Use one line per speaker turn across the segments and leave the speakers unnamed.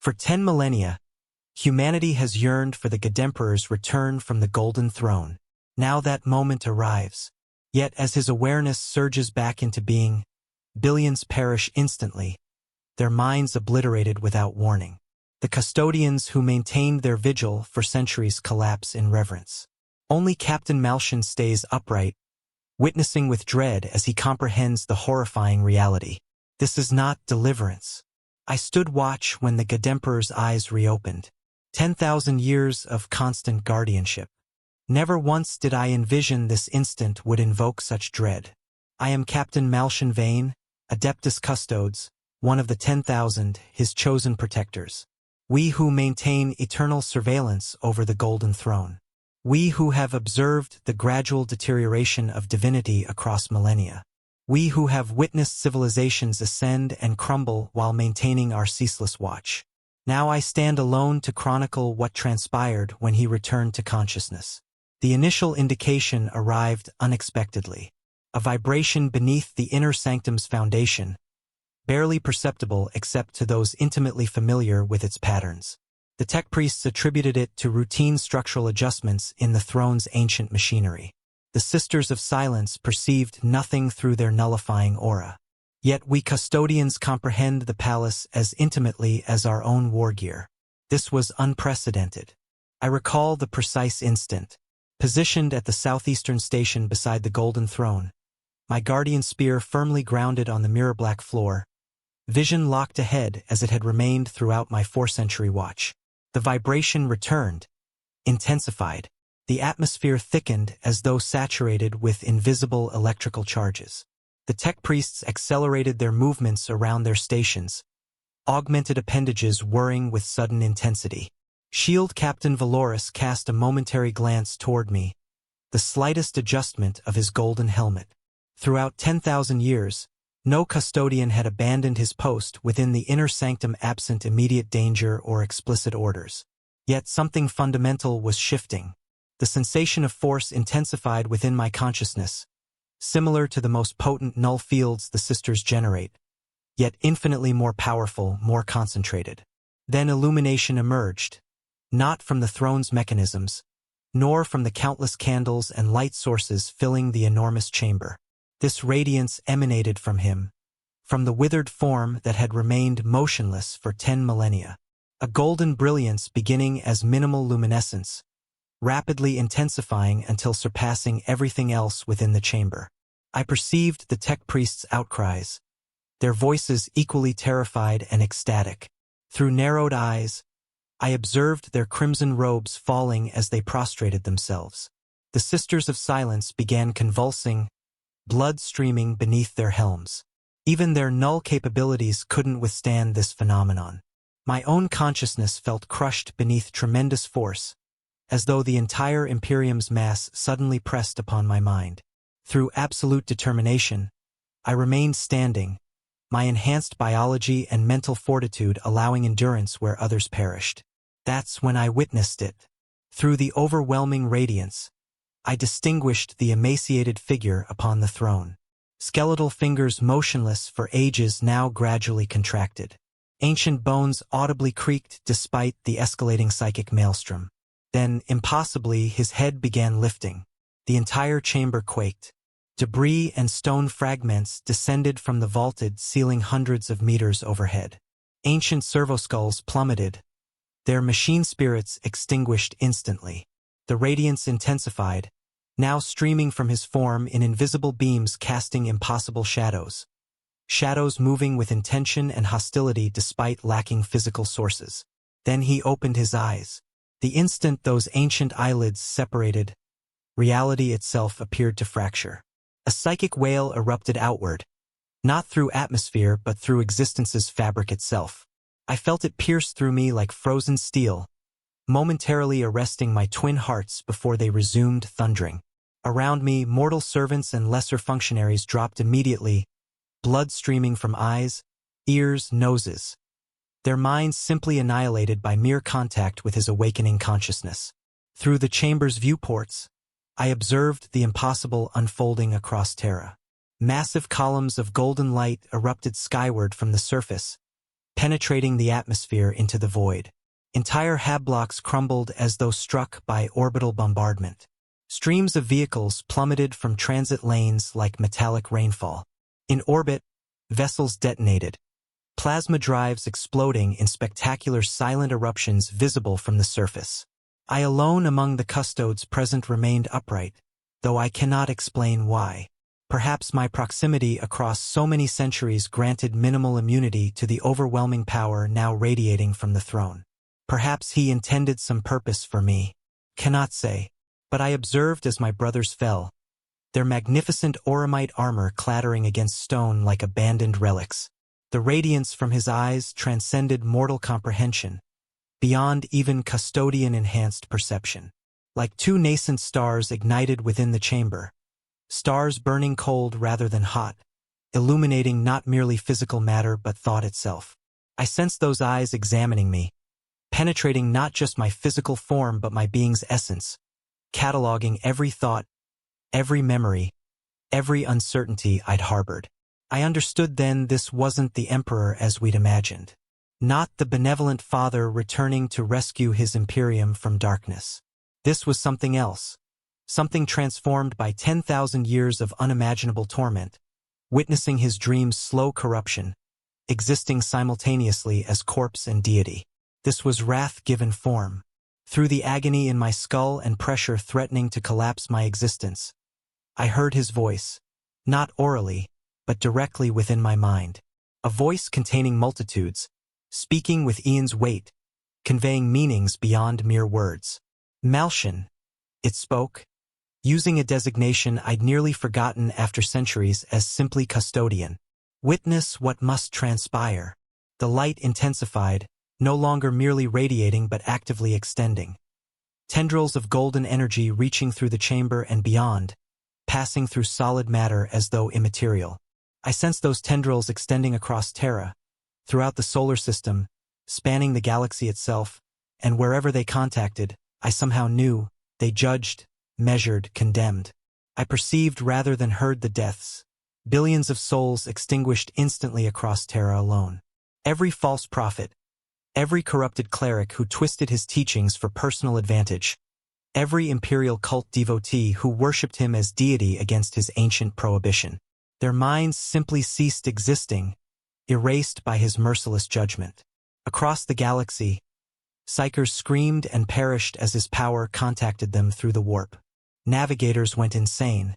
For 10 millennia, humanity has yearned for the God Emperor's return from the Golden Throne. Now that moment arrives. Yet as his awareness surges back into being, billions perish instantly, their minds obliterated without warning. The custodians who maintained their vigil for centuries collapse in reverence. Only Captain Malshin stays upright, witnessing with dread as he comprehends the horrifying reality. This is not deliverance. I stood watch when the God Emperor's eyes reopened. 10,000 years of constant guardianship. Never once did I envision this instant would invoke such dread. I am Captain Malshin Vane, Adeptus Custodes, one of the 10,000, his chosen protectors. We who maintain eternal surveillance over the Golden Throne. We who have observed the gradual deterioration of divinity across millennia. We who have witnessed civilizations ascend and crumble while maintaining our ceaseless watch. Now I stand alone to chronicle what transpired when he returned to consciousness. The initial indication arrived unexpectedly. A vibration beneath the inner sanctum's foundation, barely perceptible except to those intimately familiar with its patterns. The tech priests attributed it to routine structural adjustments in the throne's ancient machinery. The Sisters of Silence perceived nothing through their nullifying aura. Yet we custodians comprehend the palace as intimately as our own war gear. This was unprecedented. I recall the precise instant. Positioned at the southeastern station beside the Golden Throne, my guardian spear firmly grounded on the mirror-black floor, vision locked ahead as it had remained throughout my 4-century watch. The vibration returned, intensified. The atmosphere thickened as though saturated with invisible electrical charges. The tech priests accelerated their movements around their stations, augmented appendages whirring with sudden intensity. Shield Captain Valoris cast a momentary glance toward me, the slightest adjustment of his golden helmet. Throughout 10,000 years, no custodian had abandoned his post within the inner sanctum absent immediate danger or explicit orders. Yet something fundamental was shifting. The sensation of force intensified within my consciousness, similar to the most potent null fields the sisters generate, yet infinitely more powerful, more concentrated. Then illumination emerged, not from the throne's mechanisms, nor from the countless candles and light sources filling the enormous chamber. This radiance emanated from him, from the withered form that had remained motionless for 10 millennia. A golden brilliance beginning as minimal luminescence, rapidly intensifying until surpassing everything else within the chamber. I perceived the tech priests' outcries, their voices equally terrified and ecstatic. Through narrowed eyes, I observed their crimson robes falling as they prostrated themselves. The Sisters of Silence began convulsing, blood streaming beneath their helms. Even their null capabilities couldn't withstand this phenomenon. My own consciousness felt crushed beneath tremendous force, as though the entire Imperium's mass suddenly pressed upon my mind. Through absolute determination, I remained standing, my enhanced biology and mental fortitude allowing endurance where others perished. That's when I witnessed it. Through the overwhelming radiance, I distinguished the emaciated figure upon the throne. Skeletal fingers motionless for ages now gradually contracted. Ancient bones audibly creaked despite the escalating psychic maelstrom. Then, impossibly, his head began lifting. The entire chamber quaked. Debris and stone fragments descended from the vaulted ceiling hundreds of meters overhead. Ancient servoskulls plummeted, their machine spirits extinguished instantly. The radiance intensified, now streaming from his form in invisible beams casting impossible shadows. Shadows moving with intention and hostility despite lacking physical sources. Then he opened his eyes. The instant those ancient eyelids separated, reality itself appeared to fracture. A psychic wail erupted outward, not through atmosphere but through existence's fabric itself. I felt it pierce through me like frozen steel, momentarily arresting my twin hearts before they resumed thundering. Around me, mortal servants and lesser functionaries dropped immediately, blood streaming from eyes, ears, noses. Their minds simply annihilated by mere contact with his awakening consciousness. Through the chamber's viewports, I observed the impossible unfolding across Terra. Massive columns of golden light erupted skyward from the surface, penetrating the atmosphere into the void. Entire habblocks crumbled as though struck by orbital bombardment. Streams of vehicles plummeted from transit lanes like metallic rainfall. In orbit, vessels detonated, plasma drives exploding in spectacular silent eruptions visible from the surface. I alone among the custodes present remained upright, though I cannot explain why. Perhaps my proximity across so many centuries granted minimal immunity to the overwhelming power now radiating from the throne. Perhaps he intended some purpose for me. Cannot say. But I observed as my brothers fell, their magnificent auramite armor clattering against stone like abandoned relics. The radiance from his eyes transcended mortal comprehension, beyond even custodian-enhanced perception. Like two nascent stars ignited within the chamber, stars burning cold rather than hot, illuminating not merely physical matter but thought itself. I sensed those eyes examining me, penetrating not just my physical form but my being's essence, cataloging every thought, every memory, every uncertainty I'd harbored. I understood then this wasn't the Emperor as we'd imagined. Not the benevolent father returning to rescue his Imperium from darkness. This was something else. Something transformed by 10,000 years of unimaginable torment, witnessing his dream's slow corruption, existing simultaneously as corpse and deity. This was wrath given form. Through the agony in my skull and pressure threatening to collapse my existence, I heard his voice, not orally, but directly within my mind. A voice containing multitudes, speaking with Ian's weight, conveying meanings beyond mere words. Malshan, it spoke, using a designation I'd nearly forgotten after centuries as simply custodian. Witness what must transpire. The light intensified, no longer merely radiating but actively extending. Tendrils of golden energy reaching through the chamber and beyond, passing through solid matter as though immaterial. I sensed those tendrils extending across Terra, throughout the solar system, spanning the galaxy itself, and wherever they contacted, I somehow knew, they judged, measured, condemned. I perceived rather than heard the deaths, billions of souls extinguished instantly across Terra alone. Every false prophet, every corrupted cleric who twisted his teachings for personal advantage, every imperial cult devotee who worshipped him as deity against his ancient prohibition. Their minds simply ceased existing, erased by his merciless judgment. Across the galaxy, Psychers screamed and perished as his power contacted them through the warp. Navigators went insane,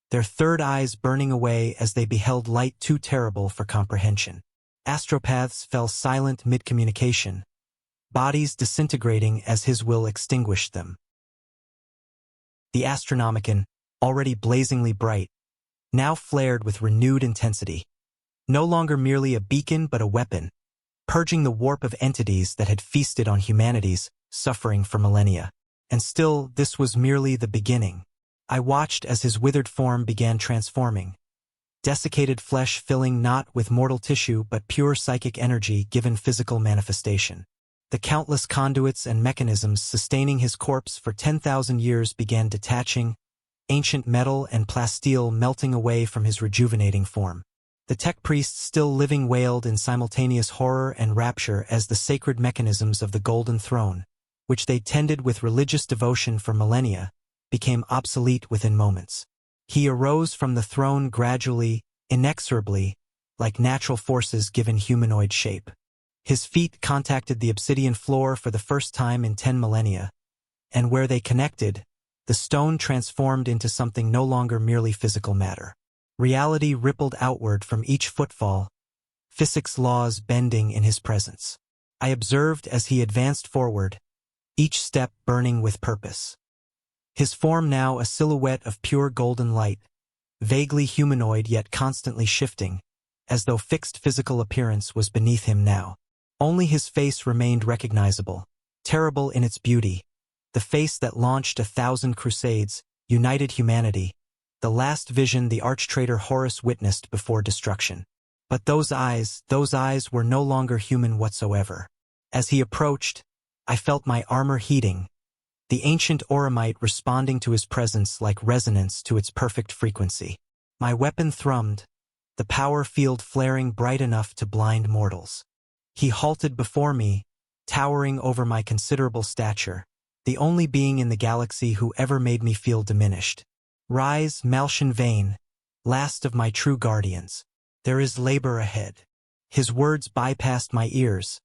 their third eyes burning away as they beheld light too terrible for comprehension. Astropaths fell silent mid-communication, bodies disintegrating as his will extinguished them. The Astronomicon, already blazingly bright, now flared with renewed intensity. No longer merely a beacon but a weapon, purging the warp of entities that had feasted on humanity's suffering for millennia. And still, this was merely the beginning. I watched as his withered form began transforming, desiccated flesh filling not with mortal tissue but pure psychic energy given physical manifestation. The countless conduits and mechanisms sustaining his corpse for 10,000 years began detaching, ancient metal and plasteel melting away from his rejuvenating form. The tech priests still living wailed in simultaneous horror and rapture as the sacred mechanisms of the Golden Throne, which they tended with religious devotion for millennia, became obsolete within moments. He arose from the throne gradually, inexorably, like natural forces given humanoid shape. His feet contacted the obsidian floor for the first time in 10 millennia, and where they connected, the stone transformed into something no longer merely physical matter. Reality rippled outward from each footfall, physics laws bending in his presence. I observed as he advanced forward, each step burning with purpose. His form now a silhouette of pure golden light, vaguely humanoid yet constantly shifting, as though fixed physical appearance was beneath him now. Only his face remained recognizable, terrible in its beauty, the face that launched 1,000 crusades, united humanity, the last vision the arch-traitor Horus witnessed before destruction. But those eyes were no longer human whatsoever. As he approached, I felt my armor heating, the ancient auramite responding to his presence like resonance to its perfect frequency. My weapon thrummed, the power field flaring bright enough to blind mortals. He halted before me, towering over my considerable stature, the only being in the galaxy who ever made me feel diminished. Rise, Malshan Vane, last of my true guardians. There is labor ahead. His words bypassed my ears,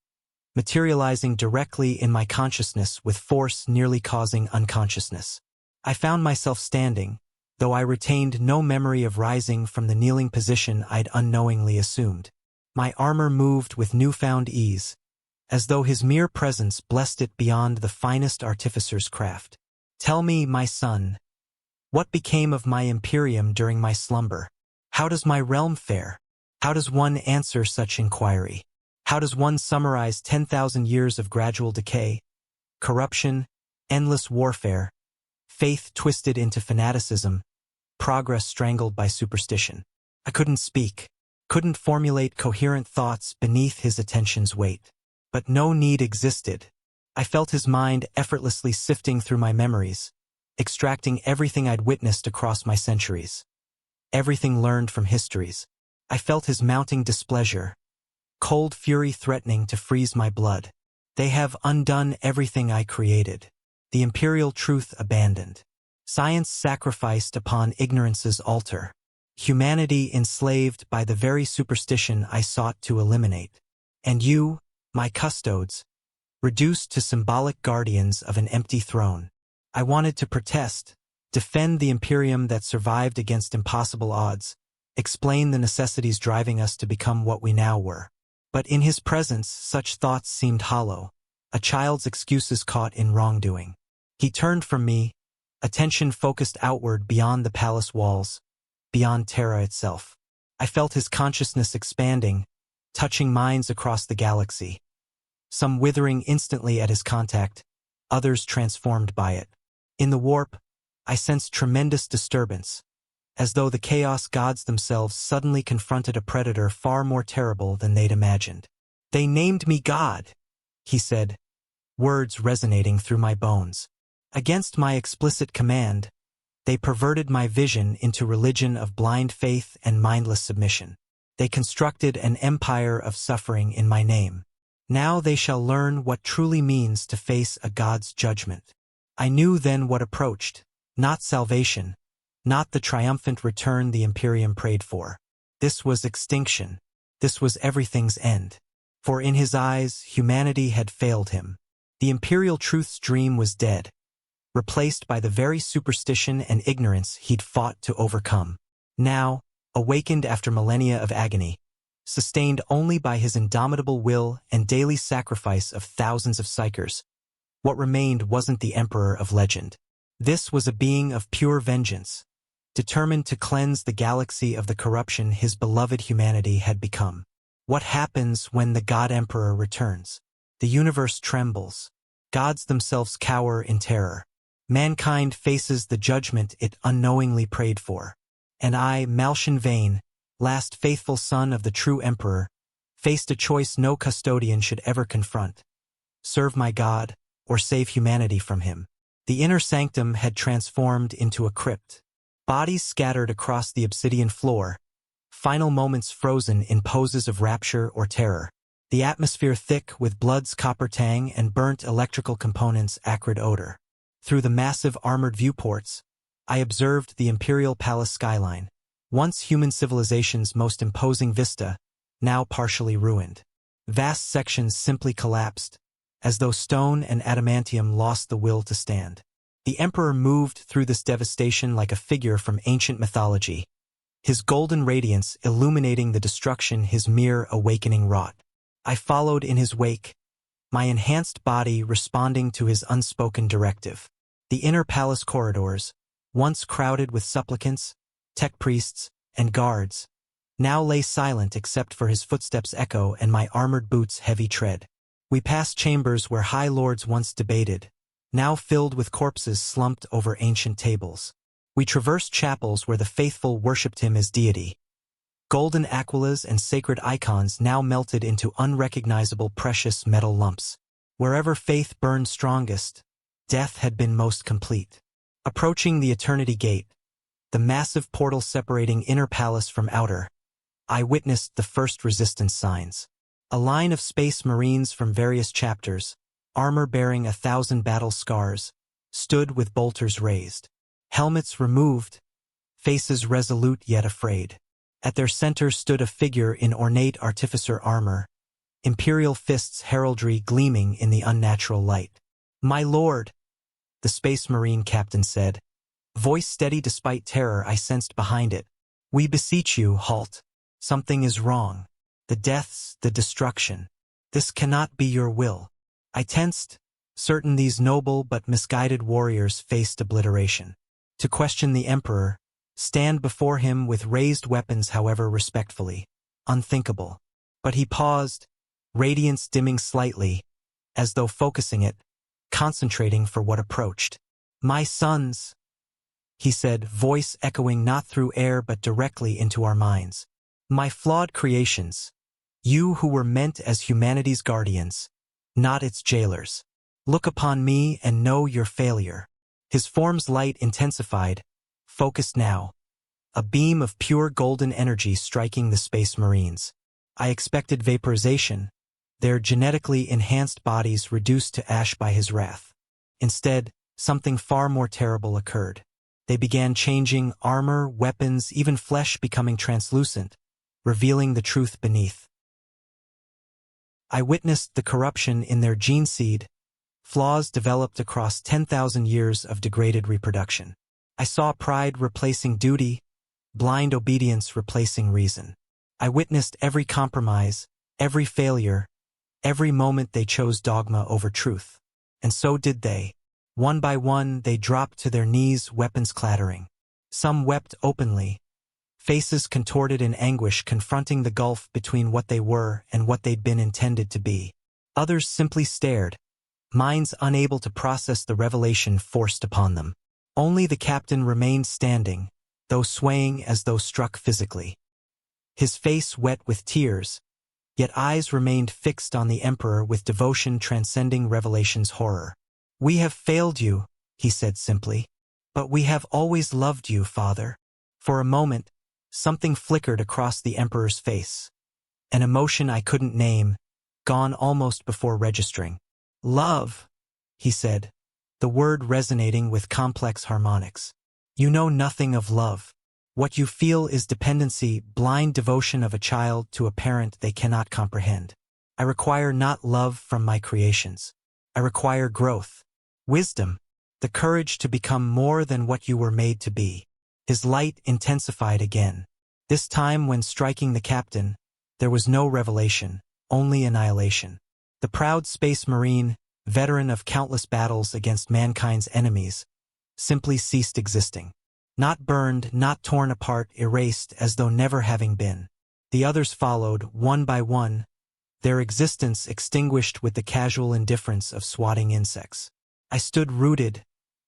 materializing directly in my consciousness with force nearly causing unconsciousness. I found myself standing, though I retained no memory of rising from the kneeling position I'd unknowingly assumed. My armor moved with newfound ease, as though his mere presence blessed it beyond the finest artificer's craft. Tell me, my son, what became of my Imperium during my slumber? How does my realm fare? How does one answer such inquiry? How does one summarize 10,000 years of gradual decay, corruption, endless warfare, faith twisted into fanaticism, progress strangled by superstition? I couldn't speak, couldn't formulate coherent thoughts beneath his attention's weight. But no need existed. I felt his mind effortlessly sifting through my memories, extracting everything I'd witnessed across my centuries, everything learned from histories. I felt his mounting displeasure, cold fury threatening to freeze my blood. They have undone everything I created, the imperial truth abandoned, science sacrificed upon ignorance's altar, humanity enslaved by the very superstition I sought to eliminate. And you, my custodes, reduced to symbolic guardians of an empty throne. I wanted to protest, defend the Imperium that survived against impossible odds, explain the necessities driving us to become what we now were. But in his presence, such thoughts seemed hollow, a child's excuses caught in wrongdoing. He turned from me, attention focused outward beyond the palace walls, beyond Terra itself. I felt his consciousness expanding, touching minds across the galaxy. Some withering instantly at his contact, others transformed by it. In the warp, I sensed tremendous disturbance, as though the chaos gods themselves suddenly confronted a predator far more terrible than they'd imagined. They named me God, he said, words resonating through my bones. Against my explicit command, they perverted my vision into religion of blind faith and mindless submission. They constructed an empire of suffering in my name. Now they shall learn what truly means to face a God's judgment. I knew then what approached, not salvation, not the triumphant return the Imperium prayed for. This was extinction. This was everything's end. For in his eyes, humanity had failed him. The imperial truth's dream was dead, replaced by the very superstition and ignorance he'd fought to overcome. Now, awakened after millennia of agony, sustained only by his indomitable will and daily sacrifice of thousands of psychers, what remained wasn't the emperor of legend. This was a being of pure vengeance, determined to cleanse the galaxy of the corruption his beloved humanity had become. What happens when the God Emperor returns? The universe trembles. Gods themselves cower in terror. Mankind faces the judgment it unknowingly prayed for. And I, Malshan Vane, last faithful son of the true emperor, faced a choice no custodian should ever confront: serve my God, or save humanity from him. The inner sanctum had transformed into a crypt. Bodies scattered across the obsidian floor, final moments frozen in poses of rapture or terror. The atmosphere thick with blood's copper tang and burnt electrical components' acrid odor. Through the massive armored viewports, I observed the imperial palace skyline, once human civilization's most imposing vista, now partially ruined. Vast sections simply collapsed, as though stone and adamantium lost the will to stand. The emperor moved through this devastation like a figure from ancient mythology, his golden radiance illuminating the destruction his mere awakening wrought. I followed in his wake, my enhanced body responding to his unspoken directive. The inner palace corridors, once crowded with supplicants, tech priests, and guards, now lay silent except for his footsteps' echo and my armored boots' heavy tread. We passed chambers where high lords once debated, now filled with corpses slumped over ancient tables. We traversed chapels where the faithful worshipped him as deity. Golden aquilas and sacred icons now melted into unrecognizable precious metal lumps. Wherever faith burned strongest, death had been most complete. Approaching the Eternity Gate, the massive portal separating inner palace from outer, I witnessed the first resistance signs. A line of space marines from various chapters, armor bearing 1,000 battle scars, stood with bolters raised. Helmets removed, faces resolute yet afraid. At their center stood a figure in ornate artificer armor, imperial fists heraldry gleaming in the unnatural light. "My lord," the space marine captain said, voice steady despite terror I sensed behind it. "We beseech you, halt. Something is wrong. The deaths, the destruction. This cannot be your will." I tensed, certain these noble but misguided warriors faced obliteration. To question the emperor, stand before him with raised weapons however respectfully, unthinkable. But he paused, radiance dimming slightly, as though focusing it, concentrating for what approached. "My sons," he said, voice echoing not through air but directly into our minds. "My flawed creations, you who were meant as humanity's guardians, not its jailers. Look upon me and know your failure." His form's light intensified, focused now, a beam of pure golden energy striking the space marines. I expected vaporization, their genetically enhanced bodies reduced to ash by his wrath. Instead, something far more terrible occurred. They began changing, armor, weapons, even flesh becoming translucent, revealing the truth beneath. I witnessed the corruption in their gene seed, flaws developed across 10,000 years of degraded reproduction. I saw pride replacing duty, blind obedience replacing reason. I witnessed every compromise, every failure, every moment they chose dogma over truth. And so did they. One by one, they dropped to their knees, weapons clattering. Some wept openly, faces contorted in anguish confronting the gulf between what they were and what they'd been intended to be. Others simply stared, minds unable to process the revelation forced upon them. Only the captain remained standing, though swaying as though struck physically. His face wet with tears, yet eyes remained fixed on the emperor with devotion transcending revelation's horror. "We have failed you," he said simply, "but we have always loved you, Father." For a moment, something flickered across the emperor's face, an emotion I couldn't name, gone almost before registering. "Love," he said, the word resonating with complex harmonics. "You know nothing of love. What you feel is dependency, blind devotion of a child to a parent they cannot comprehend. I require not love from my creations. I require growth, wisdom, the courage to become more than what you were made to be." His light intensified again. This time when striking the captain, there was no revelation, only annihilation. The proud space marine, veteran of countless battles against mankind's enemies, simply ceased existing. Not burned, not torn apart, erased as though never having been. The others followed, one by one, their existence extinguished with the casual indifference of swatting insects. I stood rooted,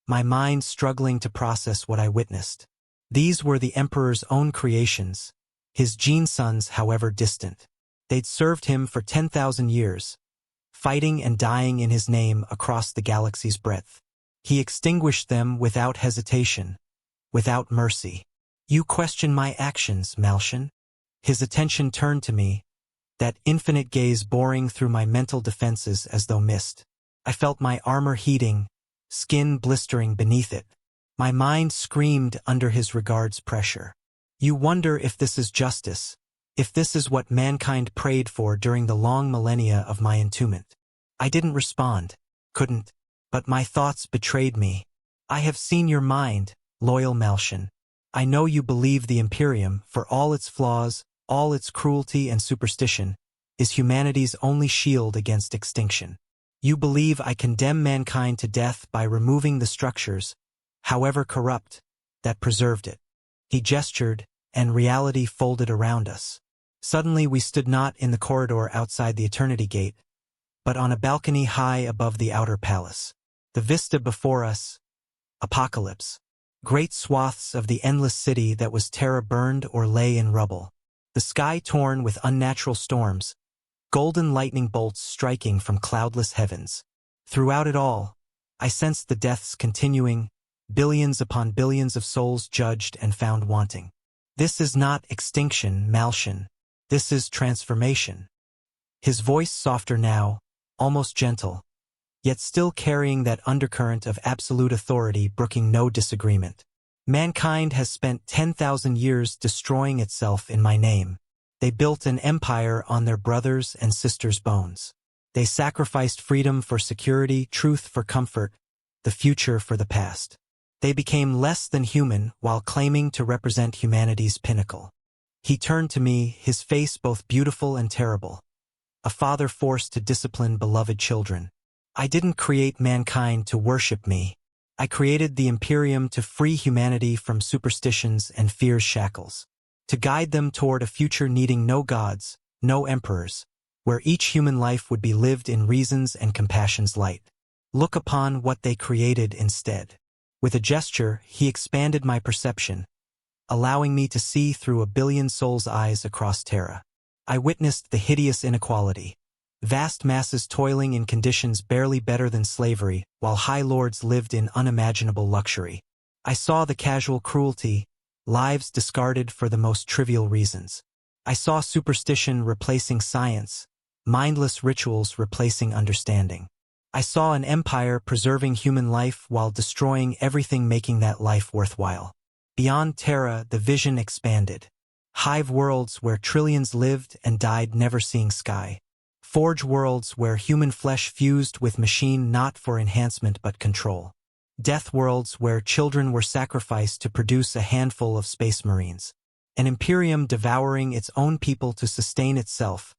my mind struggling to process what I witnessed. These were the emperor's own creations, his gene sons however distant. They'd served him for 10,000 years, fighting and dying in his name across the galaxy's breadth. He extinguished them without hesitation, without mercy. "You question my actions, Malshin?" His attention turned to me, that infinite gaze boring through my mental defenses as though mist. I felt my armor heating, skin blistering beneath it. My mind screamed under his regard's pressure. "You wonder if this is justice, if this is what mankind prayed for during the long millennia of my entombment." I didn't respond, couldn't, but my thoughts betrayed me. "I have seen your mind, loyal Malshin. I know you believe the Imperium, for all its flaws, all its cruelty and superstition, is humanity's only shield against extinction. You believe I condemn mankind to death by removing the structures, however corrupt, that preserved it." He gestured, and reality folded around us. Suddenly we stood not in the corridor outside the Eternity Gate, but on a balcony high above the outer palace. The vista before us, apocalypse. Great swaths of the endless city that was terror-burned or lay in rubble. The sky torn with unnatural storms, golden lightning bolts striking from cloudless heavens. Throughout it all, I sensed the deaths continuing, billions upon billions of souls judged and found wanting. This is not extinction, Malshin. This is transformation. his voice softer now, almost gentle, yet still carrying that undercurrent of absolute authority brooking no disagreement. Mankind has spent 10,000 years destroying itself in my name. They built an empire on their brothers' and sisters' bones. They sacrificed freedom for security, truth for comfort, the future for the past. They became less than human while claiming to represent humanity's pinnacle. He turned to me, his face both beautiful and terrible. A father forced to discipline beloved children. I didn't create mankind to worship me. I created the Imperium to free humanity from superstitions and fear's shackles, to guide them toward a future needing no gods, no emperors, where each human life would be lived in reason's and compassion's light. Look upon what they created instead. With a gesture, he expanded my perception, allowing me to see through a billion souls' eyes across Terra. I witnessed the hideous inequality. Vast masses toiling in conditions barely better than slavery, while high lords lived in unimaginable luxury. I saw the casual cruelty, lives discarded for the most trivial reasons. I saw superstition replacing science, mindless rituals replacing understanding. I saw an empire preserving human life while destroying everything making that life worthwhile. Beyond Terra, the vision expanded. Hive worlds where trillions lived and died never seeing sky. Forge worlds where human flesh fused with machine not for enhancement but control. Death worlds where children were sacrificed to produce a handful of space marines. An Imperium devouring its own people to sustain itself,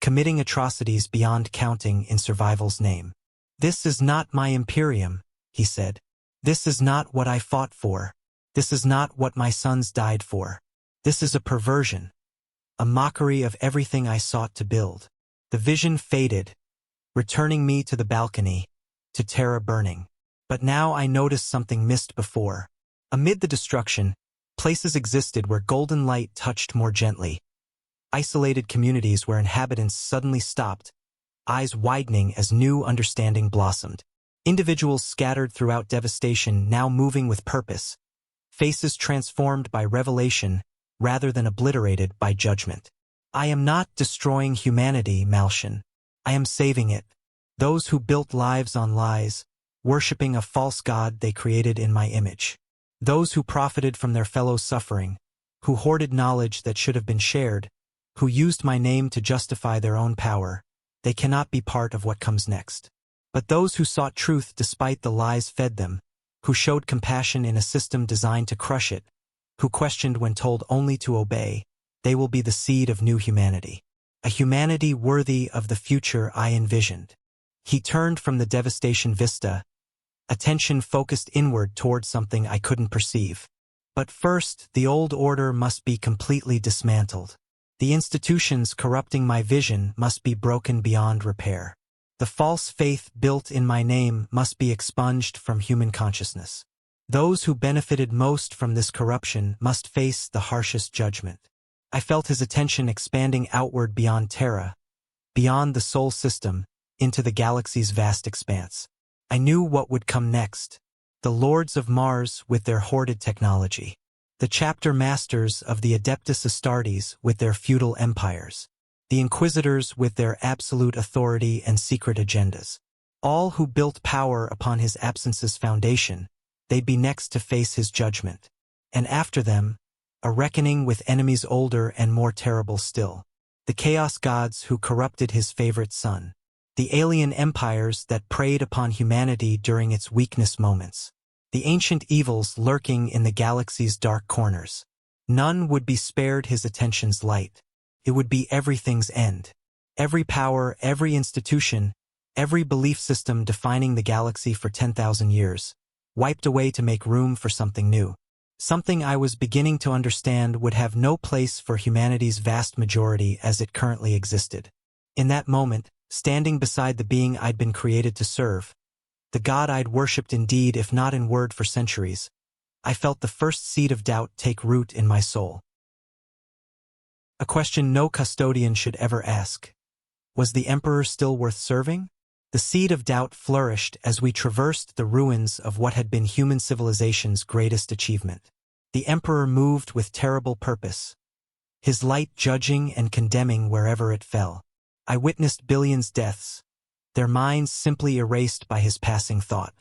committing atrocities beyond counting in survival's name. This is not my Imperium, he said. This is not what I fought for. This is not what my sons died for. This is a perversion, a mockery of everything I sought to build. The vision faded, returning me to the balcony, to Terra burning. But now I noticed something missed before. Amid the destruction, places existed where golden light touched more gently. Isolated communities where inhabitants suddenly stopped, eyes widening as new understanding blossomed. Individuals scattered throughout devastation now moving with purpose, faces transformed by revelation rather than obliterated by judgment. I am not destroying humanity, Malshan. I am saving it. Those who built lives on lies, worshipping a false god they created in my image. Those who profited from their fellows' suffering, who hoarded knowledge that should have been shared, who used my name to justify their own power, they cannot be part of what comes next. But those who sought truth despite the lies fed them, who showed compassion in a system designed to crush it, who questioned when told only to obey, they will be the seed of new humanity. A humanity worthy of the future I envisioned. He turned from the devastation vista, attention focused inward toward something I couldn't perceive. But first, the old order must be completely dismantled. The institutions corrupting my vision must be broken beyond repair. The false faith built in my name must be expunged from human consciousness. Those who benefited most from this corruption must face the harshest judgment. I felt his attention expanding outward beyond Terra, beyond the Sol system, into the galaxy's vast expanse. I knew what would come next. The Lords of Mars with their hoarded technology. The chapter masters of the Adeptus Astartes with their feudal empires. The Inquisitors with their absolute authority and secret agendas. All who built power upon his absence's foundation, they'd be next to face his judgment. And after them, a reckoning with enemies older and more terrible still. The Chaos Gods who corrupted his favorite son. The alien empires that preyed upon humanity during its weakness moments. The ancient evils lurking in the galaxy's dark corners. None would be spared his attention's light. It would be everything's end. Every power, every institution, every belief system defining the galaxy for 10,000 years, wiped away to make room for something new. Something I was beginning to understand would have no place for humanity's vast majority as it currently existed. In that moment, standing beside the being I'd been created to serve, the God I'd worshipped in deed if not in word for centuries, I felt the first seed of doubt take root in my soul. A question no custodian should ever ask. Was the Emperor still worth serving? The seed of doubt flourished as we traversed the ruins of what had been human civilization's greatest achievement. The Emperor moved with terrible purpose, his light judging and condemning wherever it fell. I witnessed billions deaths, their minds simply erased by his passing thought.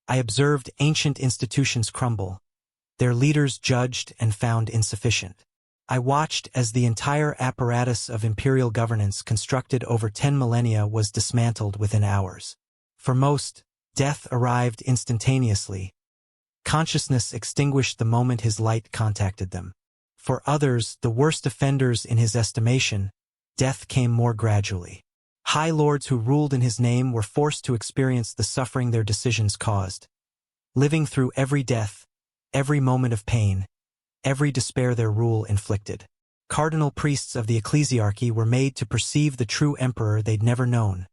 I observed ancient institutions crumble, their leaders judged and found insufficient. I watched as the entire apparatus of imperial governance constructed over 10 millennia was dismantled within hours. For most, death arrived instantaneously. Consciousness extinguished the moment his light contacted them. For others, the worst offenders in his estimation, death came more gradually. High lords who ruled in his name were forced to experience the suffering their decisions caused, living through every death, every moment of pain, every despair their rule inflicted. Cardinal priests of the ecclesiarchy were made to perceive the true emperor they'd never known.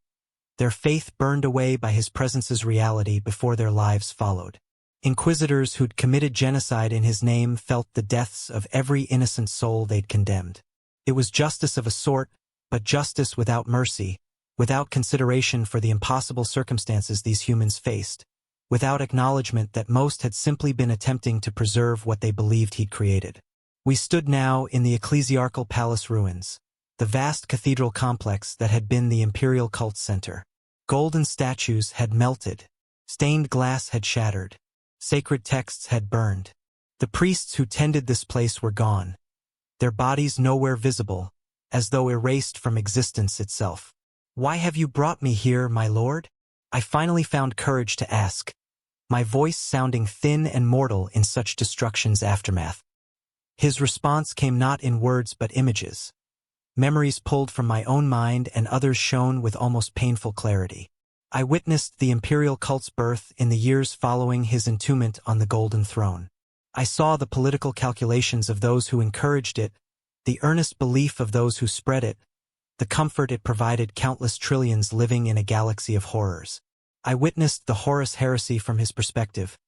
Their faith burned away by his presence's reality before their lives followed. Inquisitors who'd committed genocide in his name felt the deaths of every innocent soul they'd condemned. It was justice of a sort, but justice without mercy, without consideration for the impossible circumstances these humans faced, without acknowledgement that most had simply been attempting to preserve what they believed he'd created. We stood now in the ecclesiarchal palace ruins, the vast cathedral complex that had been the imperial cult center. Golden statues had melted, stained glass had shattered, sacred texts had burned. The priests who tended this place were gone, their bodies nowhere visible, as though erased from existence itself. "Why have you brought me here, my lord?" I finally found courage to ask, my voice sounding thin and mortal in such destruction's aftermath. His response came not in words but images, memories pulled from my own mind and others shown with almost painful clarity. I witnessed the imperial cult's birth in the years following his entombment on the Golden Throne. I saw the political calculations of those who encouraged it, the earnest belief of those who spread it, the comfort it provided countless trillions living in a galaxy of horrors. I witnessed the Horus heresy from his perspective,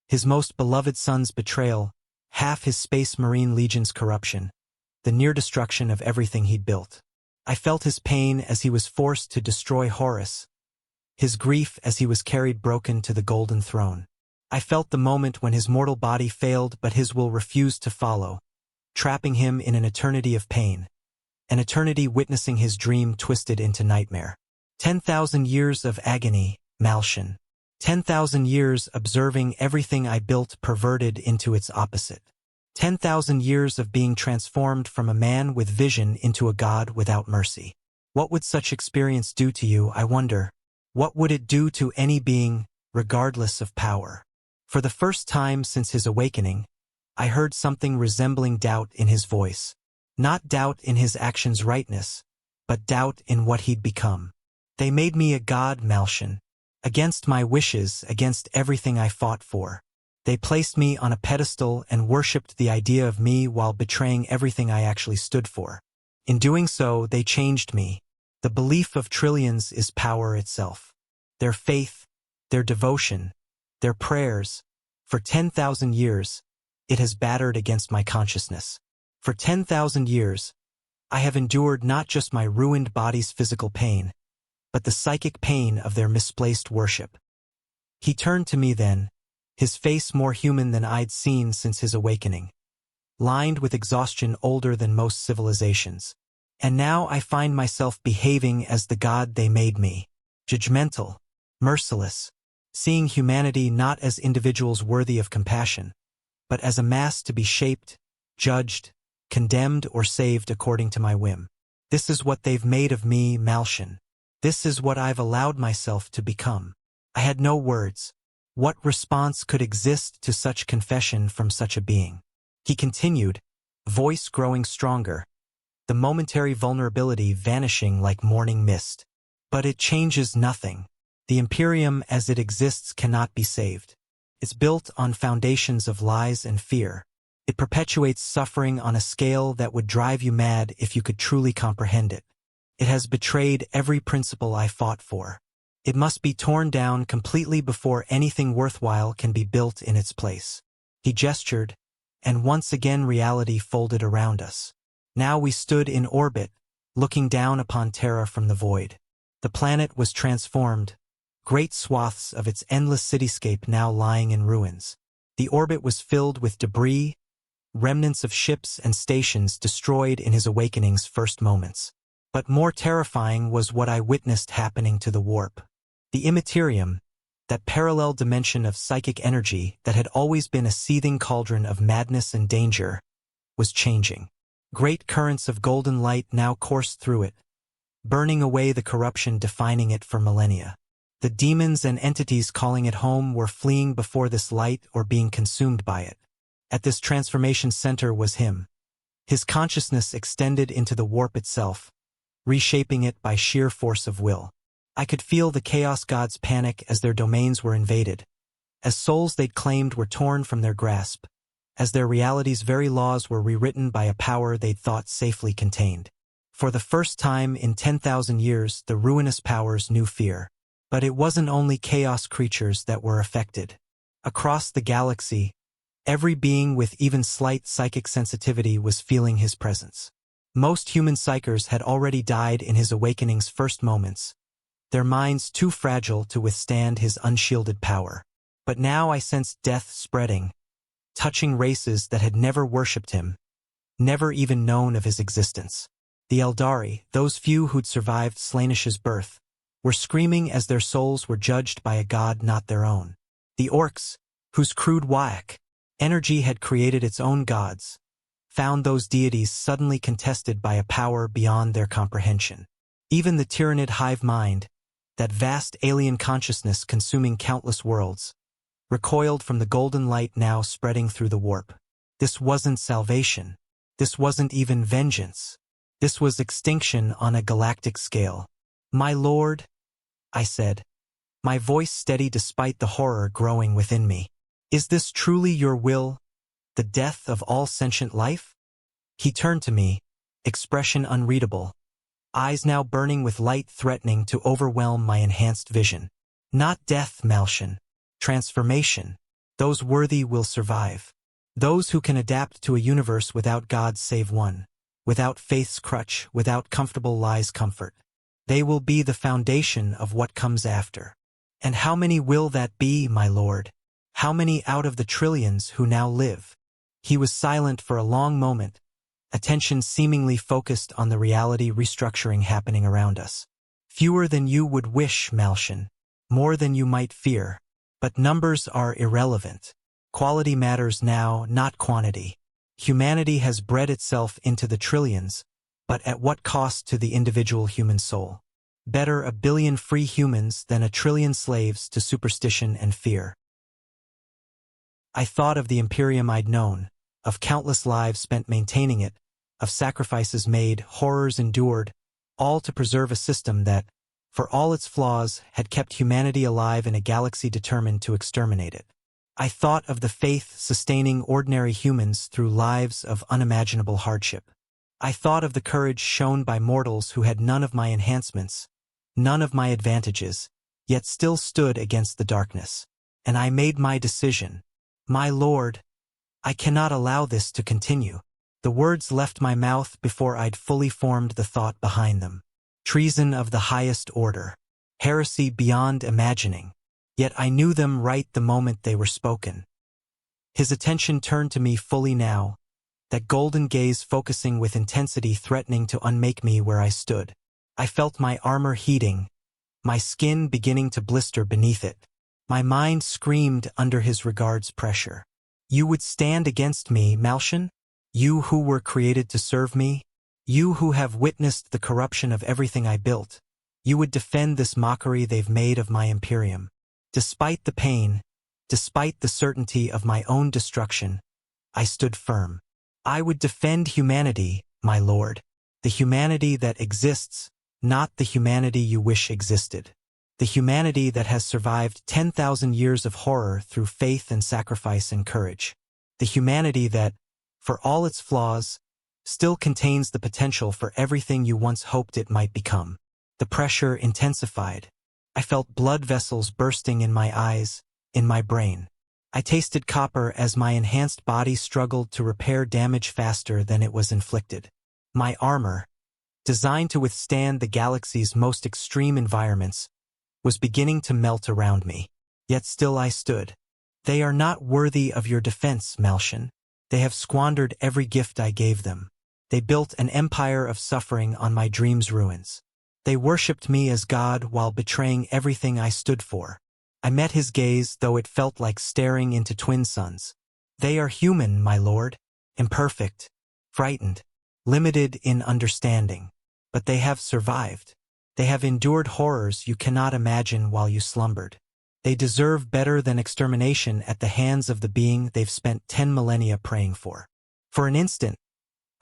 his most beloved son's betrayal, half his Space Marine Legion's corruption, the near destruction of everything he'd built. I felt his pain as he was forced to destroy Horus, his grief as he was carried broken to the Golden Throne. I felt the moment when his mortal body failed but his will refused to follow, trapping him in an eternity of pain, an eternity witnessing his dream twisted into nightmare. 10,000 years of agony, Malshan. 10,000 years observing everything I built perverted into its opposite. 10,000 years of being transformed from a man with vision into a god without mercy. What would such experience do to you, I wonder? What would it do to any being, regardless of power? For the first time since his awakening, I heard something resembling doubt in his voice. Not doubt in his actions' rightness, but doubt in what he'd become. They made me a god, Malshan. Against my wishes, against everything I fought for. They placed me on a pedestal and worshipped the idea of me while betraying everything I actually stood for. In doing so, they changed me. The belief of trillions is power itself. Their faith, their devotion, their prayers. For 10,000 years, it has battered against my consciousness. For 10,000 years, I have endured not just my ruined body's physical pain, but the psychic pain of their misplaced worship. He turned to me then, his face more human than I'd seen since his awakening, lined with exhaustion older than most civilizations. And now I find myself behaving as the god they made me, judgmental, merciless, seeing humanity not as individuals worthy of compassion, but as a mass to be shaped, judged, condemned or saved according to my whim. This is what they've made of me, Malshan. This is what I've allowed myself to become. I had no words. What response could exist to such confession from such a being? He continued, voice growing stronger, the momentary vulnerability vanishing like morning mist. But it changes nothing. The Imperium as it exists cannot be saved. It's built on foundations of lies and fear. It perpetuates suffering on a scale that would drive you mad if you could truly comprehend it. It has betrayed every principle I fought for. It must be torn down completely before anything worthwhile can be built in its place. He gestured, and once again reality folded around us. Now we stood in orbit, looking down upon Terra from the void. The planet was transformed, great swaths of its endless cityscape now lying in ruins. The orbit was filled with debris, remnants of ships and stations destroyed in his awakening's first moments. But more terrifying was what I witnessed happening to the warp. The Imperium, that parallel dimension of psychic energy that had always been a seething cauldron of madness and danger, was changing. Great currents of golden light now coursed through it, burning away the corruption defining it for millennia. The demons and entities calling it home were fleeing before this light or being consumed by it. At this transformation center was him. His consciousness extended into the warp itself, reshaping it by sheer force of will. I could feel the Chaos Gods panic as their domains were invaded, as souls they'd claimed were torn from their grasp, as their reality's very laws were rewritten by a power they'd thought safely contained. For the first time in 10,000 years, the ruinous powers knew fear. But it wasn't only chaos creatures that were affected. Across the galaxy, every being with even slight psychic sensitivity was feeling his presence. Most human psychers had already died in his awakening's first moments, their minds too fragile to withstand his unshielded power. But now I sensed death spreading, touching races that had never worshipped him, never even known of his existence. The Eldari, those few who'd survived Slaanish's birth, were screaming as their souls were judged by a god not their own. The Orcs, whose crude Wyack energy had created its own gods, found those deities suddenly contested by a power beyond their comprehension. Even the tyrannid hive mind, that vast alien consciousness consuming countless worlds, recoiled from the golden light now spreading through the warp. This wasn't salvation. This wasn't even vengeance. This was extinction on a galactic scale. "My lord," I said, my voice steady despite the horror growing within me. "Is this truly your will, the death of all sentient life?" He turned to me, expression unreadable, eyes now burning with light threatening to overwhelm my enhanced vision. "Not death, Malshin. Transformation. Those worthy will survive. Those who can adapt to a universe without God save one, without faith's crutch, without comfortable lie's comfort. They will be the foundation of what comes after." "And how many will that be, my lord? How many out of the trillions who now live?" He was silent for a long moment, attention seemingly focused on the reality restructuring happening around us. "Fewer than you would wish, Malshin. More than you might fear. But numbers are irrelevant. Quality matters now, not quantity. Humanity has bred itself into the trillions, but at what cost to the individual human soul? Better a billion free humans than a trillion slaves to superstition and fear." I thought of the Imperium I'd known, of countless lives spent maintaining it, of sacrifices made, horrors endured, all to preserve a system that, for all its flaws, had kept humanity alive in a galaxy determined to exterminate it. I thought of the faith sustaining ordinary humans through lives of unimaginable hardship. I thought of the courage shown by mortals who had none of my enhancements, none of my advantages, yet still stood against the darkness. And I made my decision. "My lord, I cannot allow this to continue." The words left my mouth before I'd fully formed the thought behind them. Treason of the highest order. Heresy beyond imagining. Yet I knew them right the moment they were spoken. His attention turned to me fully now, that golden gaze focusing with intensity threatening to unmake me where I stood. I felt my armor heating, my skin beginning to blister beneath it. My mind screamed under his regard's pressure. "You would stand against me, Malshin? You who were created to serve me? You who have witnessed the corruption of everything I built? You would defend this mockery they've made of my Imperium? Despite the pain, despite the certainty of my own destruction, I stood firm. I would defend humanity, my lord. The humanity that exists, not the humanity you wish existed. The humanity that has survived 10,000 years of horror through faith and sacrifice and courage. The humanity that, for all its flaws, still contains the potential for everything you once hoped it might become." The pressure intensified. I felt blood vessels bursting in my eyes, in my brain. I tasted copper as my enhanced body struggled to repair damage faster than it was inflicted. My armor, designed to withstand the galaxy's most extreme environments, was beginning to melt around me. Yet still I stood. "They are not worthy of your defense, Malshin. They have squandered every gift I gave them. They built an empire of suffering on my dreams' ruins. They worshipped me as God while betraying everything I stood for. I met his gaze, though it felt like staring into twin suns. They are human, my lord, imperfect, frightened, limited in understanding. But they have survived. They have endured horrors you cannot imagine while you slumbered. They deserve better than extermination at the hands of the being they've spent 10 millennia praying for. For an instant,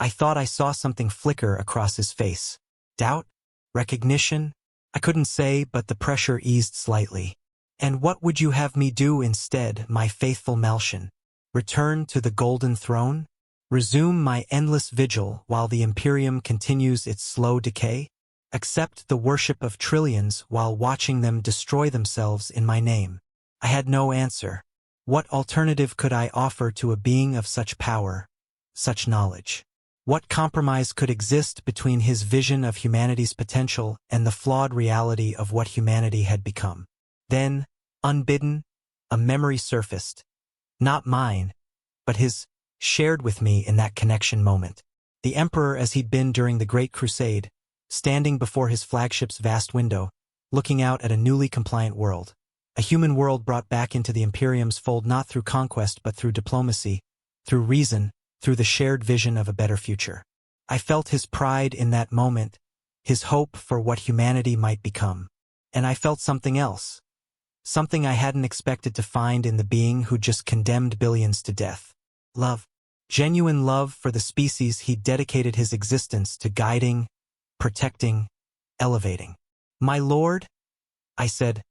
I thought I saw something flicker across his face. Doubt? Recognition? I couldn't say, but the pressure eased slightly. And what would you have me do instead, my faithful Malshan? Return to the Golden Throne? Resume my endless vigil while the Imperium continues its slow decay? Accept the worship of trillions while watching them destroy themselves in my name? I had no answer. What alternative could I offer to a being of such power, such knowledge? What compromise could exist between his vision of humanity's potential and the flawed reality of what humanity had become? Then, unbidden, a memory surfaced. Not mine, but his, shared with me in that connection moment. The Emperor as he'd been during the Great Crusade, standing before his flagship's vast window, looking out at a newly compliant world. A human world brought back into the Imperium's fold not through conquest but through diplomacy, through reason, through the shared vision of a better future. I felt his pride in that moment, his hope for what humanity might become. And I felt something else. Something I hadn't expected to find in the being who just condemned billions to death. Love. Genuine love for the species he'd dedicated his existence to guiding, protecting, elevating. My lord? I said,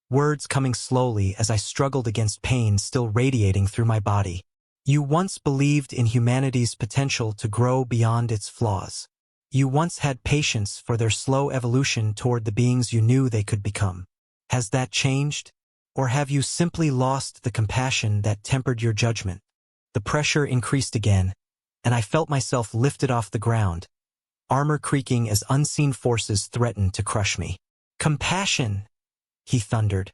words coming slowly as I struggled against pain still radiating through my body. You once believed in humanity's potential to grow beyond its flaws. You once had patience for their slow evolution toward the beings you knew they could become. Has that changed? Or have you simply lost the compassion that tempered your judgment? The pressure increased again, and I felt myself lifted off the ground, armor creaking as unseen forces threatened to crush me. Compassion, he thundered,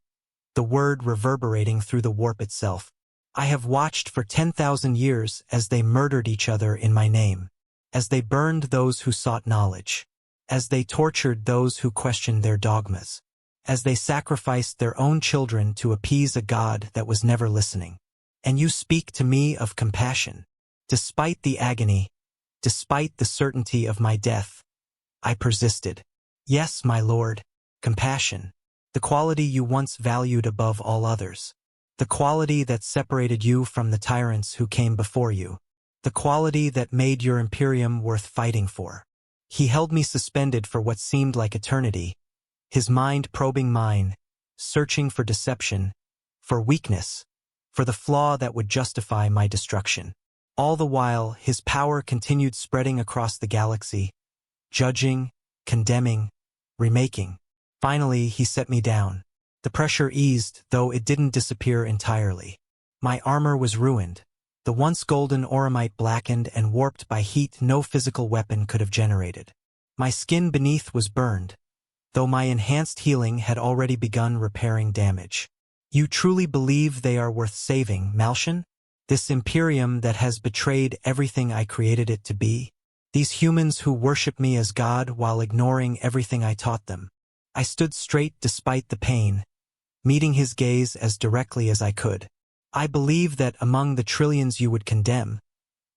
the word reverberating through the warp itself. I have watched for 10,000 years as they murdered each other in my name, as they burned those who sought knowledge, as they tortured those who questioned their dogmas, as they sacrificed their own children to appease a God that was never listening. And you speak to me of compassion. Despite the agony, despite the certainty of my death, I persisted. Yes, my lord, compassion, the quality you once valued above all others, the quality that separated you from the tyrants who came before you, the quality that made your Imperium worth fighting for. He held me suspended for what seemed like eternity, his mind probing mine, searching for deception, for weakness, for the flaw that would justify my destruction. All the while, his power continued spreading across the galaxy, judging, condemning, remaking. Finally, he set me down. The pressure eased, though it didn't disappear entirely. My armor was ruined. The once golden auramite blackened and warped by heat no physical weapon could have generated. My skin beneath was burned, though my enhanced healing had already begun repairing damage. You truly believe they are worth saving, Malshan? This Imperium that has betrayed everything I created it to be? These humans who worship me as God while ignoring everything I taught them? I stood straight despite the pain, meeting his gaze as directly as I could. I believe that among the trillions you would condemn,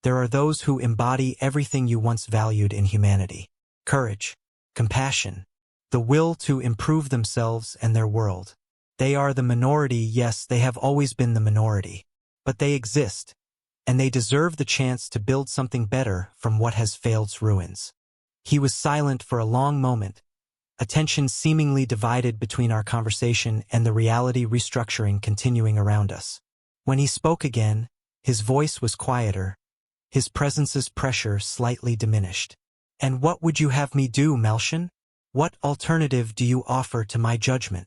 there are those who embody everything you once valued in humanity. Courage, compassion, the will to improve themselves and their world. They are the minority, yes, they have always been the minority. But they exist, and they deserve the chance to build something better from what has failed's ruins. He was silent for a long moment, attention seemingly divided between our conversation and the reality restructuring continuing around us. When he spoke again, his voice was quieter, his presence's pressure slightly diminished. And what would you have me do, Malshan? What alternative do you offer to my judgment?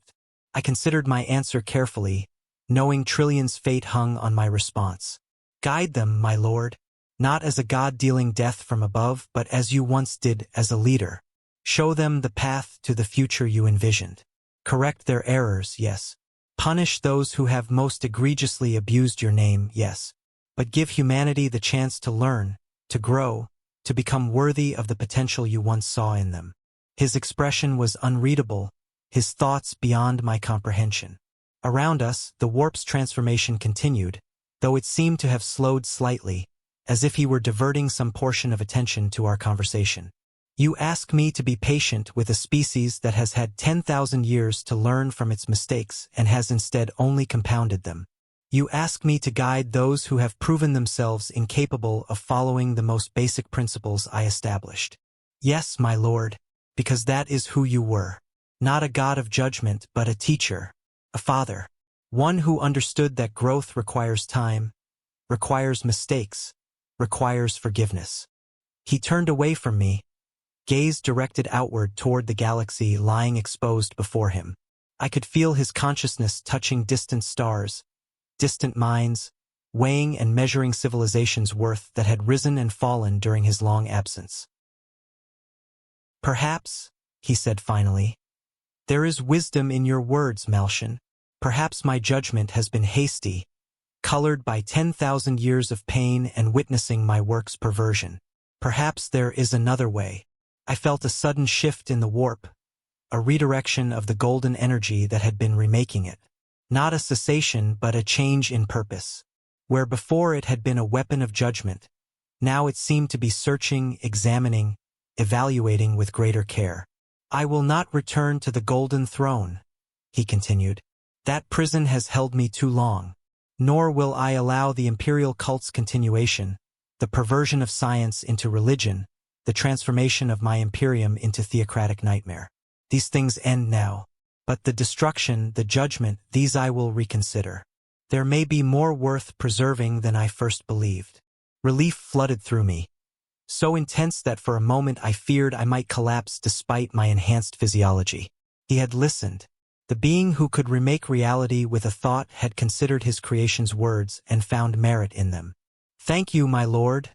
I considered my answer carefully, knowing trillions' fate hung on my response. Guide them, my lord, not as a god dealing death from above, but as you once did as a leader. Show them the path to the future you envisioned. Correct their errors, yes. Punish those who have most egregiously abused your name, yes. But give humanity the chance to learn, to grow, to become worthy of the potential you once saw in them. His expression was unreadable, his thoughts beyond my comprehension. Around us, the warp's transformation continued, though it seemed to have slowed slightly, as if he were diverting some portion of attention to our conversation. You ask me to be patient with a species that has had 10,000 years to learn from its mistakes and has instead only compounded them. You ask me to guide those who have proven themselves incapable of following the most basic principles I established. Yes, my lord, because that is who you were. Not a god of judgment, but a teacher, a father, one who understood that growth requires time, requires mistakes, requires forgiveness. He turned away from me, gaze directed outward toward the galaxy lying exposed before him. I could feel his consciousness touching distant stars, distant minds, weighing and measuring civilization's worth that had risen and fallen during his long absence. Perhaps, he said finally, there is wisdom in your words, Malshin. Perhaps my judgment has been hasty, colored by 10,000 years of pain and witnessing my work's perversion. Perhaps there is another way. I felt a sudden shift in the warp, a redirection of the golden energy that had been remaking it. Not a cessation, but a change in purpose. Where before it had been a weapon of judgment, now it seemed to be searching, examining, evaluating with greater care. I will not return to the golden throne, he continued. That prison has held me too long. Nor will I allow the imperial cult's continuation, the perversion of science into religion, the transformation of my Imperium into theocratic nightmare. These things end now. But the destruction, the judgment, these I will reconsider. There may be more worth preserving than I first believed. Relief flooded through me, so intense that for a moment I feared I might collapse despite my enhanced physiology. He had listened. The being who could remake reality with a thought had considered his creation's words and found merit in them. Thank you, my lord,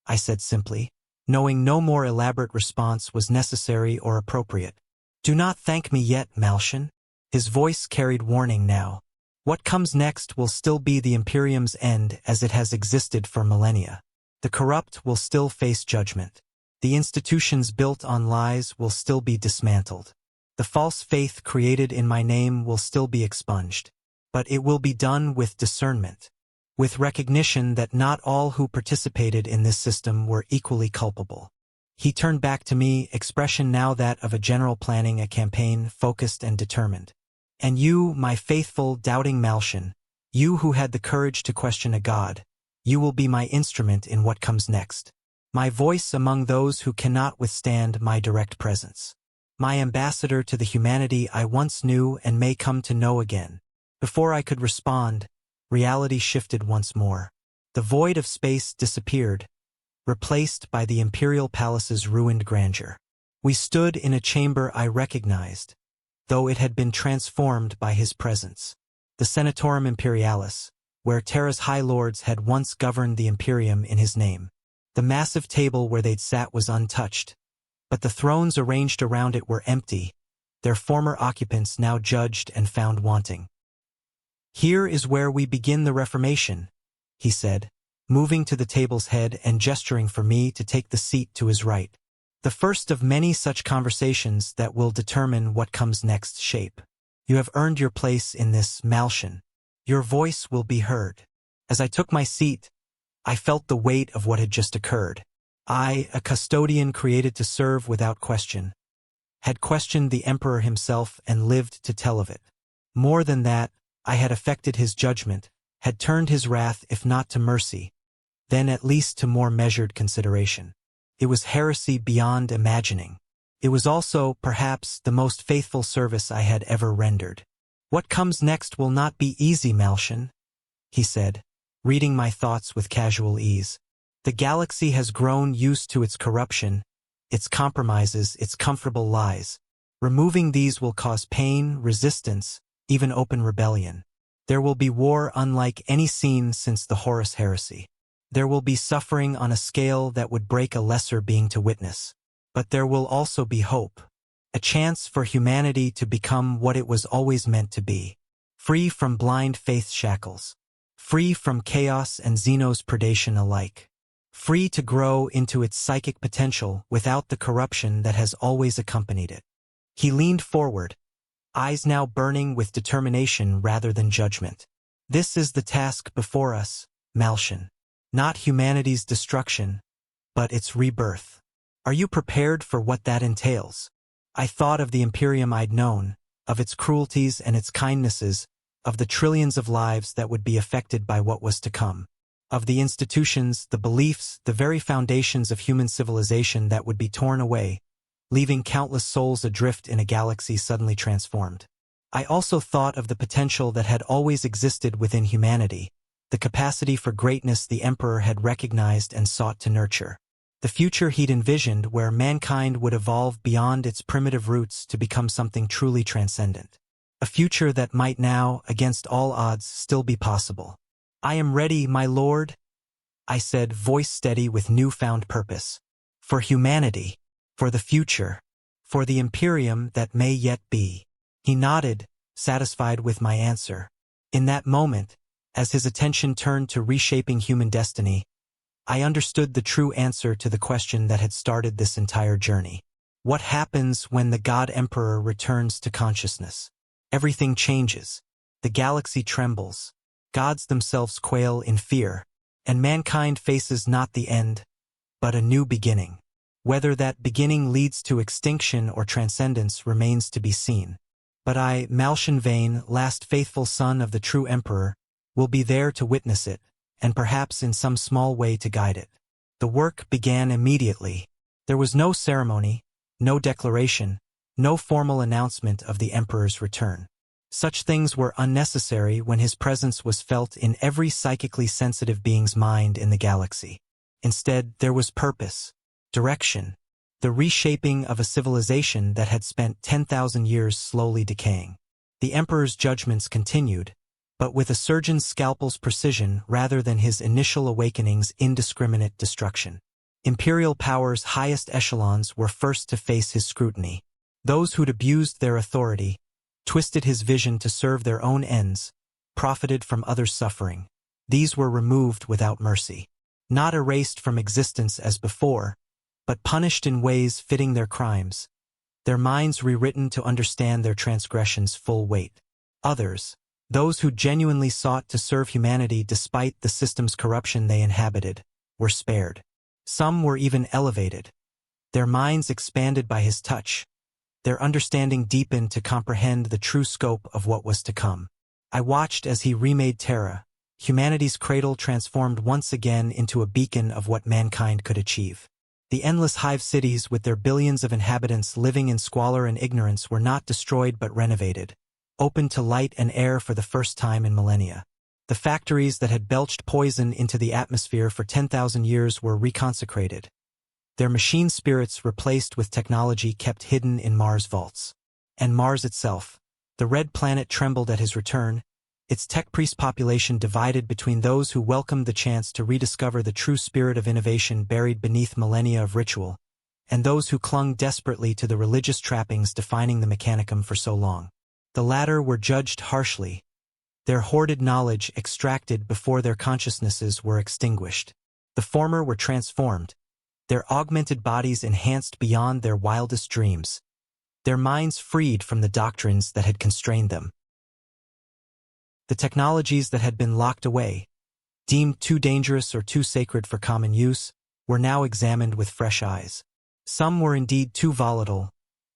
I said simply, knowing no more elaborate response was necessary or appropriate. Do not thank me yet, Malshin. His voice carried warning now. What comes next will still be the Imperium's end as it has existed for millennia. The corrupt will still face judgment. The institutions built on lies will still be dismantled. The false faith created in my name will still be expunged. But it will be done with discernment, with recognition that not all who participated in this system were equally culpable. He turned back to me, expression now that of a general planning a campaign focused and determined. And you, my faithful, doubting Malshin, you who had the courage to question a god, you will be my instrument in what comes next. My voice among those who cannot withstand my direct presence. My ambassador to the humanity I once knew and may come to know again. Before I could respond, reality shifted once more. The void of space disappeared, replaced by the imperial palace's ruined grandeur. We stood in a chamber I recognized, though it had been transformed by his presence. The Senatorum Imperialis, where Terra's high lords had once governed the Imperium in his name. The massive table where they'd sat was untouched, but the thrones arranged around it were empty, their former occupants now judged and found wanting. Here is where we begin the Reformation, he said, moving to the table's head and gesturing for me to take the seat to his right. The first of many such conversations that will determine what comes next shape. You have earned your place in this, Malshin. Your voice will be heard. As I took my seat, I felt the weight of what had just occurred. I, a custodian created to serve without question, had questioned the emperor himself and lived to tell of it. More than that, I had affected his judgment, had turned his wrath if not to mercy, then at least to more measured consideration. It was heresy beyond imagining. It was also, perhaps, the most faithful service I had ever rendered. What comes next will not be easy, Malshin, he said, reading my thoughts with casual ease. The galaxy has grown used to its corruption, its compromises, its comfortable lies. Removing these will cause pain, resistance, even open rebellion. There will be war unlike any seen since the Horus heresy. There will be suffering on a scale that would break a lesser being to witness. But there will also be hope. A chance for humanity to become what it was always meant to be. Free from blind faith shackles. Free from chaos and Xenos predation alike. free to grow into its psychic potential without the corruption that has always accompanied it. He leaned forward, eyes now burning with determination rather than judgment. This is the task before us, Malshan. Not humanity's destruction, but its rebirth. Are you prepared for what that entails? I thought of the Imperium I'd known, of its cruelties and its kindnesses, of the trillions of lives that would be affected by what was to come, of the institutions, the beliefs, the very foundations of human civilization that would be torn away, leaving countless souls adrift in a galaxy suddenly transformed. I also thought of the potential that had always existed within humanity, the capacity for greatness the Emperor had recognized and sought to nurture. The future he'd envisioned where mankind would evolve beyond its primitive roots to become something truly transcendent. A future that might now, against all odds, still be possible. I am ready, my lord, I said, voice steady with newfound purpose. For humanity, for the future, for the Imperium that may yet be. He nodded, satisfied with my answer. In that moment, as his attention turned to reshaping human destiny, I understood the true answer to the question that had started this entire journey. What happens when the God Emperor returns to consciousness? Everything changes. The galaxy trembles. Gods themselves quail in fear, and mankind faces not the end, but a new beginning. Whether that beginning leads to extinction or transcendence remains to be seen. But I, Malshan Vane, last faithful son of the true Emperor, will be there to witness it, and perhaps in some small way to guide it. The work began immediately. There was no ceremony, no declaration, no formal announcement of the Emperor's return. Such things were unnecessary when his presence was felt in every psychically sensitive being's mind in the galaxy. Instead, there was purpose, direction, the reshaping of a civilization that had spent 10,000 years slowly decaying. The Emperor's judgments continued, but with a surgeon's scalpel's precision rather than his initial awakening's indiscriminate destruction. Imperial power's highest echelons were first to face his scrutiny. Those who'd abused their authority, twisted his vision to serve their own ends, profited from others' suffering. These were removed without mercy. Not erased from existence as before, but punished in ways fitting their crimes, their minds rewritten to understand their transgressions' full weight. Others, those who genuinely sought to serve humanity despite the system's corruption they inhabited, were spared. Some were even elevated, their minds expanded by his touch, their understanding deepened to comprehend the true scope of what was to come. I watched as he remade Terra, humanity's cradle transformed once again into a beacon of what mankind could achieve. The endless hive cities with their billions of inhabitants living in squalor and ignorance were not destroyed but renovated, open to light and air for the first time in millennia. The factories that had belched poison into the atmosphere for 10,000 years were reconsecrated, their machine spirits replaced with technology kept hidden in Mars' vaults. And Mars itself, the red planet, trembled at his return, its tech priest population divided between those who welcomed the chance to rediscover the true spirit of innovation buried beneath millennia of ritual, and those who clung desperately to the religious trappings defining the Mechanicum for so long. The latter were judged harshly, their hoarded knowledge extracted before their consciousnesses were extinguished. The former were transformed, their augmented bodies enhanced beyond their wildest dreams, their minds freed from the doctrines that had constrained them. The technologies that had been locked away, deemed too dangerous or too sacred for common use, were now examined with fresh eyes. Some were indeed too volatile,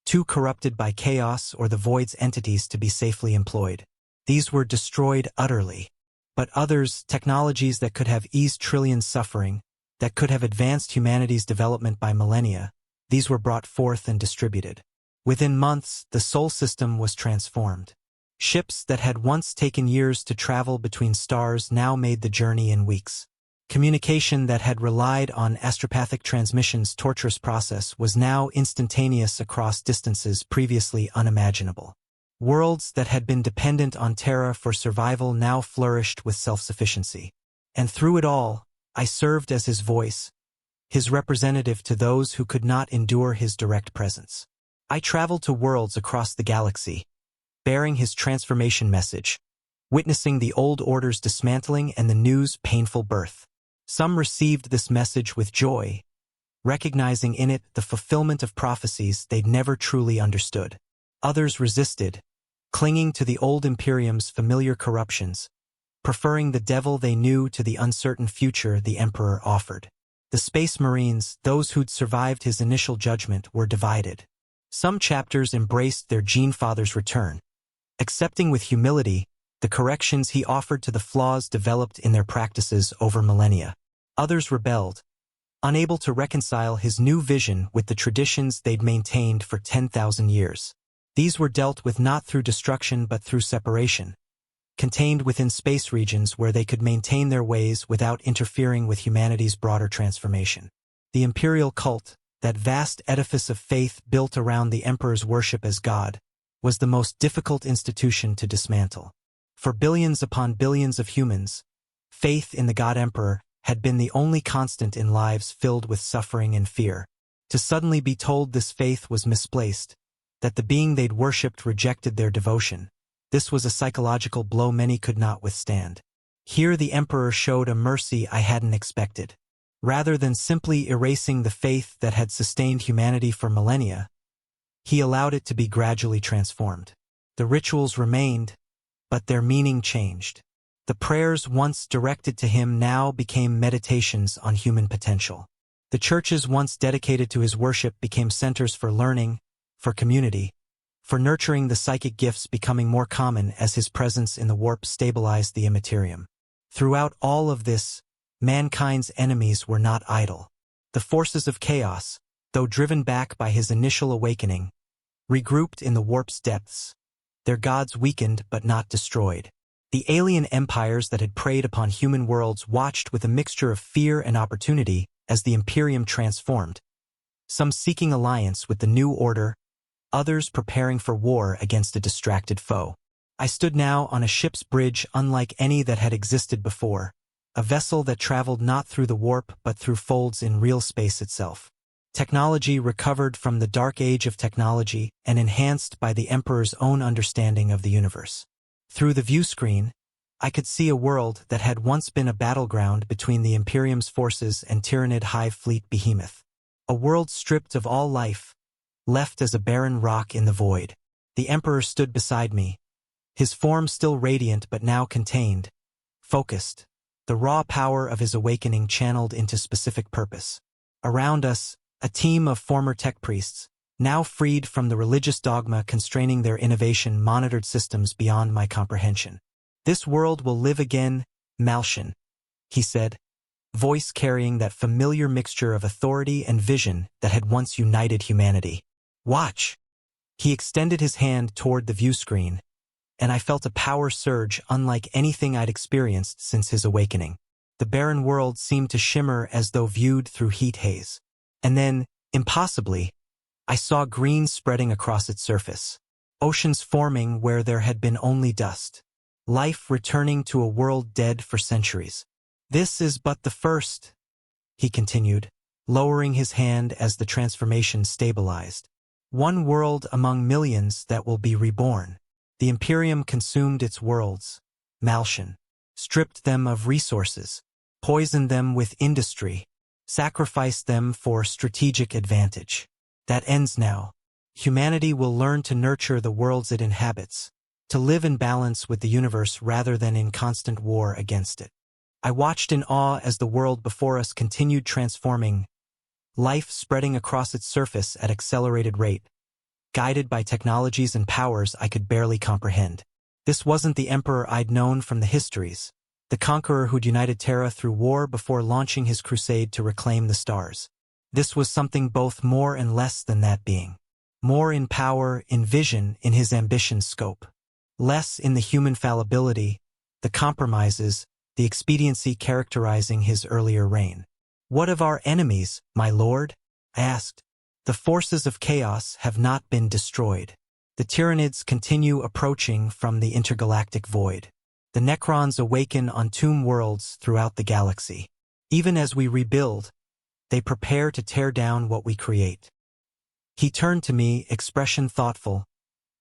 too corrupted by chaos or the void's entities to be safely employed. These were destroyed utterly. But others, technologies that could have eased trillions' suffering, that could have advanced humanity's development by millennia, these were brought forth and distributed. Within months, the Sol system was transformed. Ships that had once taken years to travel between stars now made the journey in weeks. Communication that had relied on astropathic transmission's torturous process was now instantaneous across distances previously unimaginable. Worlds that had been dependent on Terra for survival now flourished with self-sufficiency. And through it all, I served as his voice, his representative to those who could not endure his direct presence. I traveled to worlds across the galaxy, bearing his transformation message, witnessing the old order's dismantling and the new's painful birth. Some received this message with joy, recognizing in it the fulfillment of prophecies they'd never truly understood. Others resisted, clinging to the old Imperium's familiar corruptions, preferring the devil they knew to the uncertain future the Emperor offered. The Space Marines, those who'd survived his initial judgment, were divided. Some chapters embraced their Gene-Father's return, accepting with humility the corrections he offered to the flaws developed in their practices over millennia. Others rebelled, unable to reconcile his new vision with the traditions they'd maintained for 10,000 years. These were dealt with not through destruction but through separation, contained within space regions where they could maintain their ways without interfering with humanity's broader transformation. The imperial cult, that vast edifice of faith built around the Emperor's worship as God, was the most difficult institution to dismantle. For billions upon billions of humans, faith in the God Emperor had been the only constant in lives filled with suffering and fear. To suddenly be told this faith was misplaced, that the being they'd worshipped rejected their devotion, this was a psychological blow many could not withstand. Here the Emperor showed a mercy I hadn't expected. Rather than simply erasing the faith that had sustained humanity for millennia, he allowed it to be gradually transformed. The rituals remained, but their meaning changed. The prayers once directed to him now became meditations on human potential. The churches once dedicated to his worship became centers for learning, for community, for nurturing the psychic gifts becoming more common as his presence in the warp stabilized the Imperium. Throughout all of this, mankind's enemies were not idle. The forces of chaos, though driven back by his initial awakening, regrouped in the warp's depths, their gods weakened but not destroyed. The alien empires that had preyed upon human worlds watched with a mixture of fear and opportunity as the Imperium transformed, some seeking alliance with the new order, others preparing for war against a distracted foe. I stood now on a ship's bridge unlike any that had existed before, a vessel that traveled not through the warp but through folds in real space itself. Technology recovered from the dark age of technology and enhanced by the Emperor's own understanding of the universe. Through the view screen, I could see a world that had once been a battleground between the Imperium's forces and Tyranid Hive Fleet Behemoth. A world stripped of all life, left as a barren rock in the void. The Emperor stood beside me, his form still radiant but now contained, focused, the raw power of his awakening channeled into specific purpose. Around us, a team of former tech priests, now freed from the religious dogma constraining their innovation, monitored systems beyond my comprehension. "This world will live again, Malshin," he said, voice carrying that familiar mixture of authority and vision that had once united humanity. "Watch." He extended his hand toward the view screen, and I felt a power surge unlike anything I'd experienced since his awakening. The barren world seemed to shimmer as though viewed through heat haze. And then, impossibly, I saw green spreading across its surface, oceans forming where there had been only dust, life returning to a world dead for centuries. "This is but the first," he continued, lowering his hand as the transformation stabilized. "One world among millions that will be reborn." The Imperium consumed its worlds, Malshin, stripped them of resources, poisoned them with industry, sacrificed them for strategic advantage. That ends now. Humanity will learn to nurture the worlds it inhabits, to live in balance with the universe rather than in constant war against it. I watched in awe as the world before us continued transforming, life spreading across its surface at accelerated rate, guided by technologies and powers I could barely comprehend. This wasn't the Emperor I'd known from the histories, the conqueror who'd united Terra through war before launching his crusade to reclaim the stars. This was something both more and less than that being. More in power, in vision, in his ambition's scope. Less in the human fallibility, the compromises, the expediency characterizing his earlier reign. "What of our enemies, my lord?" I asked. "The forces of chaos have not been destroyed. The Tyranids continue approaching from the intergalactic void. The Necrons awaken on tomb worlds throughout the galaxy. Even as we rebuild, they prepare to tear down what we create." He turned to me, expression thoughtful,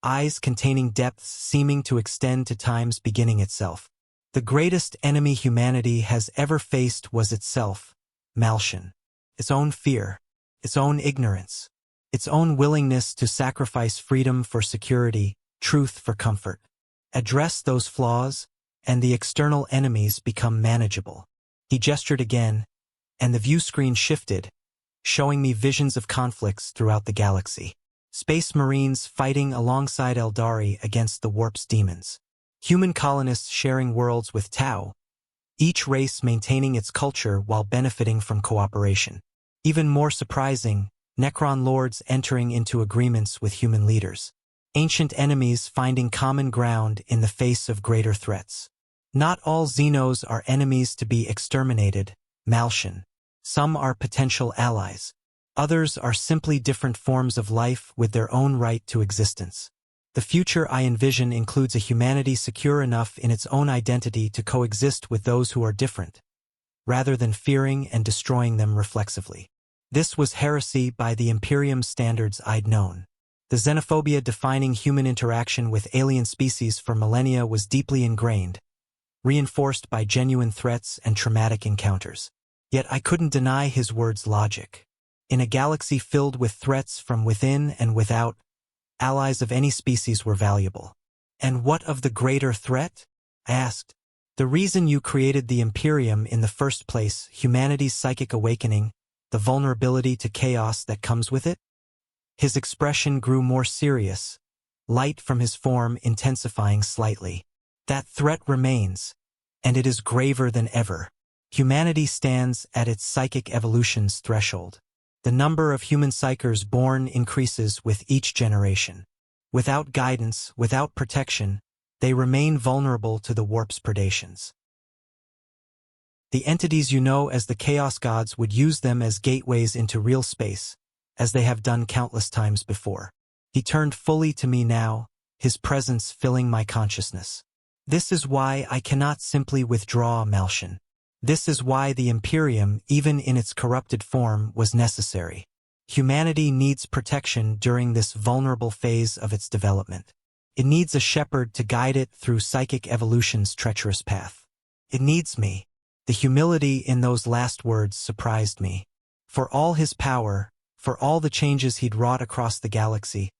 eyes containing depths seeming to extend to time's beginning itself. The greatest enemy humanity has ever faced was itself, Malshan. Its own fear, its own ignorance, its own willingness to sacrifice freedom for security, truth for comfort. Address those flaws, and the external enemies become manageable. He gestured again, and the view screen shifted, showing me visions of conflicts throughout the galaxy. Space Marines fighting alongside Eldari against the warp's demons. Human colonists sharing worlds with Tau, each race maintaining its culture while benefiting from cooperation. Even more surprising, Necron lords entering into agreements with human leaders. Ancient enemies finding common ground in the face of greater threats. Not all Xenos are enemies to be exterminated, Malshan. Some are potential allies. Others are simply different forms of life with their own right to existence. The future I envision includes a humanity secure enough in its own identity to coexist with those who are different, rather than fearing and destroying them reflexively. This was heresy by the Imperium standards I'd known. The xenophobia defining human interaction with alien species for millennia was deeply ingrained, reinforced by genuine threats and traumatic encounters. Yet I couldn't deny his words' logic. In a galaxy filled with threats from within and without, allies of any species were valuable. And what of the greater threat? I asked. The reason you created the Imperium in the first place, humanity's psychic awakening, the vulnerability to chaos that comes with it? His expression grew more serious, light from his form intensifying slightly. That threat remains, and it is graver than ever. Humanity stands at its psychic evolution's threshold. The number of human psychers born increases with each generation. Without guidance, without protection, they remain vulnerable to the warp's predations. The entities you know as the Chaos Gods would use them as gateways into real space, as they have done countless times before. He turned fully to me now, his presence filling my consciousness. This is why I cannot simply withdraw, Malshan. This is why the Imperium, even in its corrupted form, was necessary. Humanity needs protection during this vulnerable phase of its development. It needs a shepherd to guide it through psychic evolution's treacherous path. It needs me. The humility in those last words surprised me. For all his power, for all the changes he'd wrought across the galaxy,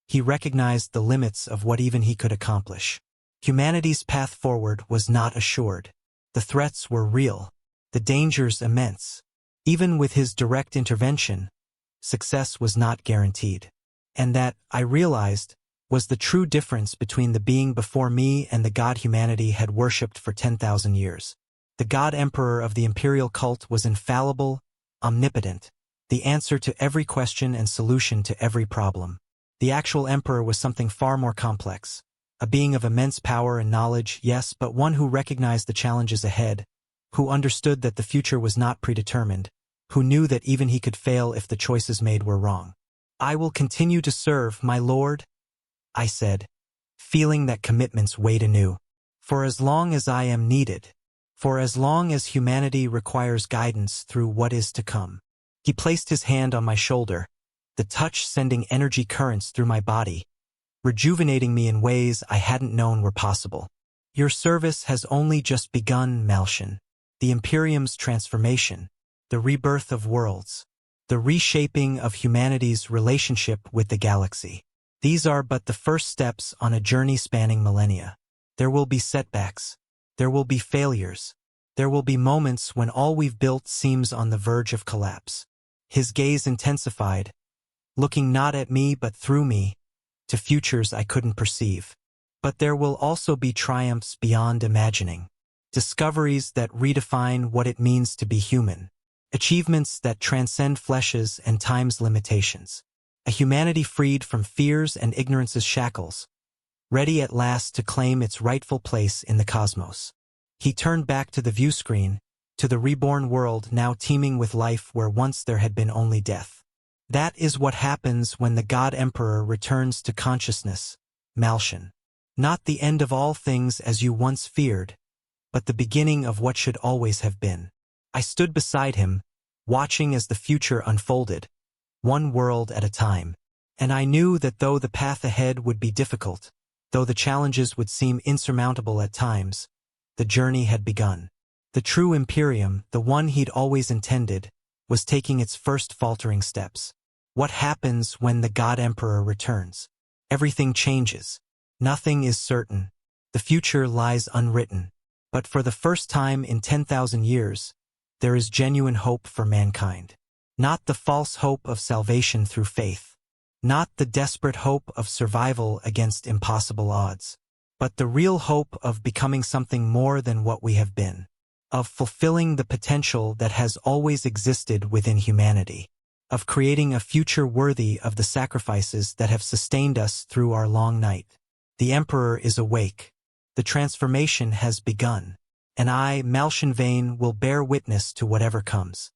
he recognized the limits of what even he could accomplish. Humanity's path forward was not assured. The threats were real, the dangers immense. Even with his direct intervention, success was not guaranteed. And that, I realized, was the true difference between the being before me and the god humanity had worshipped for 10,000 years. The god emperor of the imperial cult was infallible, omnipotent, the answer to every question and solution to every problem. The actual emperor was something far more complex. A being of immense power and knowledge, yes, but one who recognized the challenges ahead, who understood that the future was not predetermined, who knew that even he could fail if the choices made were wrong. I will continue to serve, my lord, I said, feeling that commitments weighed anew. For as long as I am needed, for as long as humanity requires guidance through what is to come. He placed his hand on my shoulder, the touch sending energy currents through my body, rejuvenating me in ways I hadn't known were possible. Your service has only just begun, Malshan. The Imperium's transformation, the rebirth of worlds, the reshaping of humanity's relationship with the galaxy. These are but the first steps on a journey spanning millennia. There will be setbacks. There will be failures. There will be moments when all we've built seems on the verge of collapse. His gaze intensified, looking not at me but through me, to futures I couldn't perceive. But there will also be triumphs beyond imagining. Discoveries that redefine what it means to be human. Achievements that transcend flesh's and time's limitations. A humanity freed from fears and ignorance's shackles, ready at last to claim its rightful place in the cosmos. He turned back to the view screen, to the reborn world now teeming with life where once there had been only death. That is what happens when the God Emperor returns to consciousness, Malshan. Not the end of all things as you once feared, but the beginning of what should always have been. I stood beside him, watching as the future unfolded, one world at a time. And I knew that though the path ahead would be difficult, though the challenges would seem insurmountable at times, the journey had begun. The true Imperium, the one he'd always intended, was taking its first faltering steps. What happens when the God Emperor returns? Everything changes. Nothing is certain. The future lies unwritten. But for the first time in 10,000 years, there is genuine hope for mankind. Not the false hope of salvation through faith. Not the desperate hope of survival against impossible odds. But the real hope of becoming something more than what we have been. Of fulfilling the potential that has always existed within humanity. Of creating a future worthy of the sacrifices that have sustained us through our long night. The Emperor is awake. The transformation has begun. And I, Malshin Vane, will bear witness to whatever comes.